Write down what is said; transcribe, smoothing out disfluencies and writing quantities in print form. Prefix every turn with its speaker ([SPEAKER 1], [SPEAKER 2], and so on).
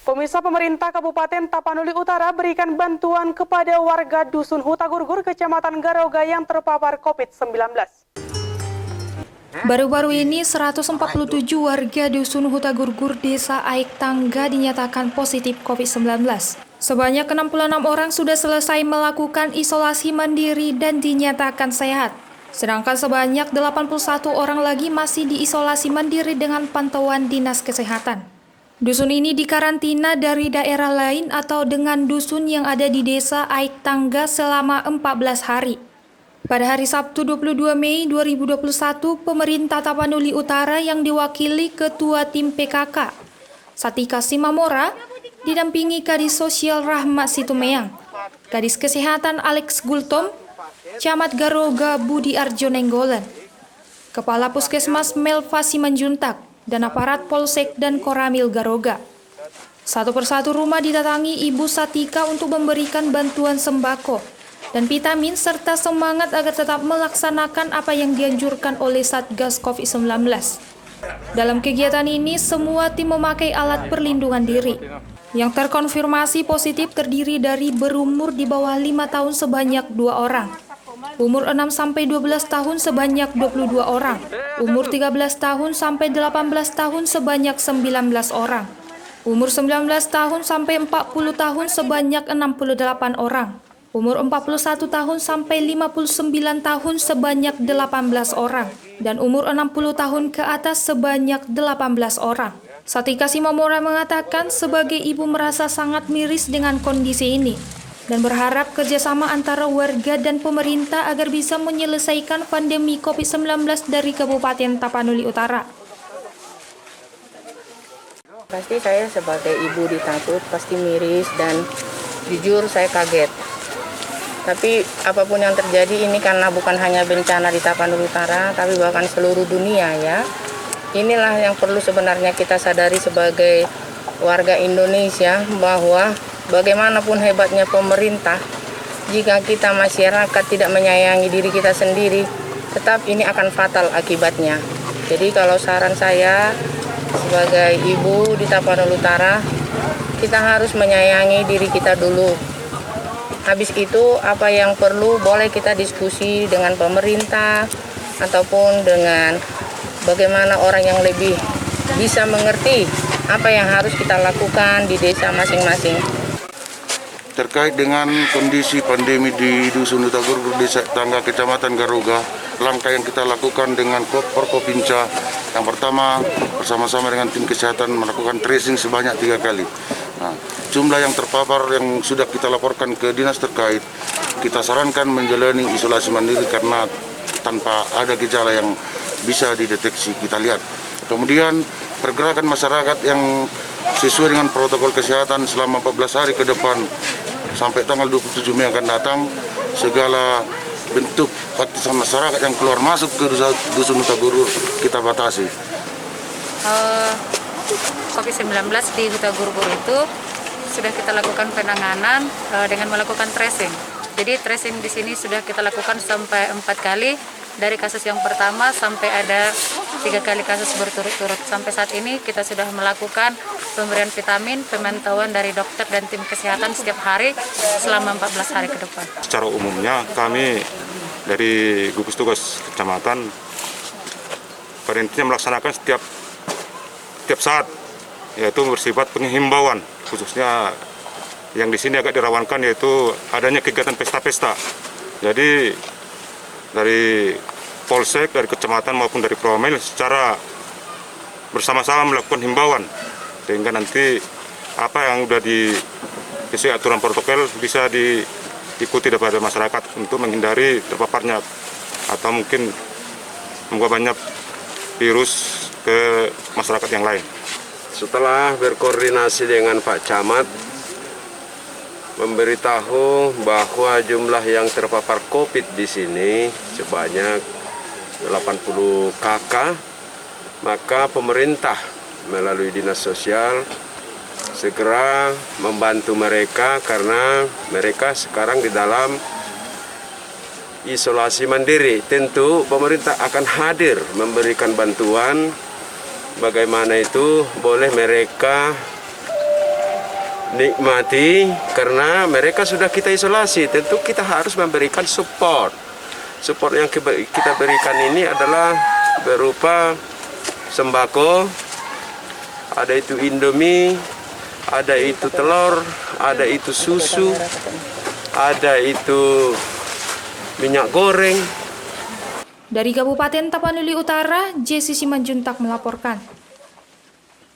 [SPEAKER 1] Pemirsa, pemerintah Kabupaten Tapanuli Utara berikan bantuan kepada warga Dusun Hutagurgur, Kecamatan Garoga yang terpapar COVID-19.
[SPEAKER 2] Baru-baru ini 147 warga Dusun Hutagurgur, Desa Aik Tangga dinyatakan positif COVID-19. Sebanyak 66 orang sudah selesai melakukan isolasi mandiri dan dinyatakan sehat. Sedangkan sebanyak 81 orang lagi masih diisolasi mandiri dengan pantauan Dinas Kesehatan. Dusun ini dikarantina dari daerah lain atau dengan dusun yang ada di Desa Aik Tangga selama 14 hari. Pada hari Sabtu 22 Mei 2021, pemerintah Tapanuli Utara yang diwakili Ketua Tim PKK, Satika Simamora, didampingi Kadis Sosial Rahmat Situmeang, Kadis Kesehatan Alex Gultom, Camat Garoga Budi Arjo Nenggolan, Kepala Puskesmas Melva Simanjuntak, dan aparat Polsek dan Koramil Garoga. Satu persatu rumah didatangi Ibu Satika untuk memberikan bantuan sembako dan vitamin serta semangat agar tetap melaksanakan apa yang dianjurkan oleh Satgas COVID-19. Dalam kegiatan ini, semua tim memakai alat perlindungan diri. Yang terkonfirmasi positif terdiri dari berumur di bawah 5 tahun sebanyak 2 orang. Umur 6-12 tahun sebanyak 22 orang, umur 13 tahun sampai 18 tahun sebanyak 19 orang, umur 19 tahun sampai 40 tahun sebanyak 68 orang, umur 41 tahun sampai 59 tahun sebanyak 18 orang, dan umur 60 tahun ke atas sebanyak 18 orang. Satika Simamora mengatakan sebagai ibu merasa sangat miris dengan kondisi ini, dan berharap kerjasama antara warga dan pemerintah agar bisa menyelesaikan pandemi COVID-19 dari Kabupaten Tapanuli Utara.
[SPEAKER 3] Pasti saya sebagai ibu di Tatut pasti miris dan jujur saya kaget. Tapi apapun yang terjadi ini karena bukan hanya bencana di Tapanuli Utara, tapi bahkan seluruh dunia ya. Inilah yang perlu sebenarnya kita sadari sebagai warga Indonesia, bahwa bagaimanapun hebatnya pemerintah, jika kita masyarakat tidak menyayangi diri kita sendiri, tetap ini akan fatal akibatnya. Jadi kalau saran saya sebagai ibu di Tapanuli Utara, kita harus menyayangi diri kita dulu. Habis itu apa yang perlu boleh kita diskusi dengan pemerintah ataupun dengan bagaimana orang yang lebih bisa mengerti apa yang harus kita lakukan di desa masing-masing.
[SPEAKER 4] Terkait dengan kondisi pandemi di Dusun Hutagurgur, Desa Tangga, Kecamatan Garoga, langkah yang kita lakukan dengan Forkopimda, yang pertama bersama-sama dengan tim kesehatan melakukan tracing sebanyak 3 kali. Nah, jumlah yang terpapar yang sudah kita laporkan ke dinas terkait, kita sarankan menjalani isolasi mandiri karena tanpa ada gejala yang bisa dideteksi kita lihat. Kemudian pergerakan masyarakat yang sesuai dengan protokol kesehatan selama 14 hari ke depan sampai tanggal 27 Mei akan datang, segala bentuk aktivitas masyarakat yang keluar masuk ke Dusun Hutagurgur kita batasi.
[SPEAKER 5] COVID-19 di Hutagurgur itu sudah kita lakukan penanganan dengan melakukan tracing. Jadi tracing di sini sudah kita lakukan sampai 4 kali. Dari kasus yang pertama sampai ada 3 kali kasus berturut-turut. Sampai saat ini kita sudah melakukan pemberian vitamin, pemantauan dari dokter dan tim kesehatan setiap hari selama 14 hari ke depan.
[SPEAKER 6] Secara umumnya kami dari gugus tugas kecamatan pada intinya melaksanakan setiap saat, yaitu bersifat penghimbauan, khususnya yang di sini agak dirawankan yaitu adanya kegiatan pesta-pesta. Jadi dari Polsek, dari kecamatan maupun dari Promil secara bersama-sama melakukan himbauan sehingga nanti apa yang sudah sesuai aturan protokol bisa diikuti daripada masyarakat untuk menghindari terpaparnya atau mungkin membawa banyak virus ke masyarakat yang lain.
[SPEAKER 7] Setelah berkoordinasi dengan Pak Camat, memberitahu bahwa jumlah yang terpapar COVID di sini sebanyak 80 kakak, maka pemerintah melalui Dinas Sosial segera membantu mereka karena mereka sekarang di dalam isolasi mandiri. Tentu pemerintah akan hadir memberikan bantuan. Bagaimana itu boleh mereka nikmati karena mereka sudah kita isolasi. Tentu kita harus memberikan support. Support yang kita berikan ini adalah berupa sembako, ada itu Indomie, ada itu telur, ada itu susu, ada itu minyak goreng.
[SPEAKER 2] Dari Kabupaten Tapanuli Utara, Jesse Simanjuntak melaporkan.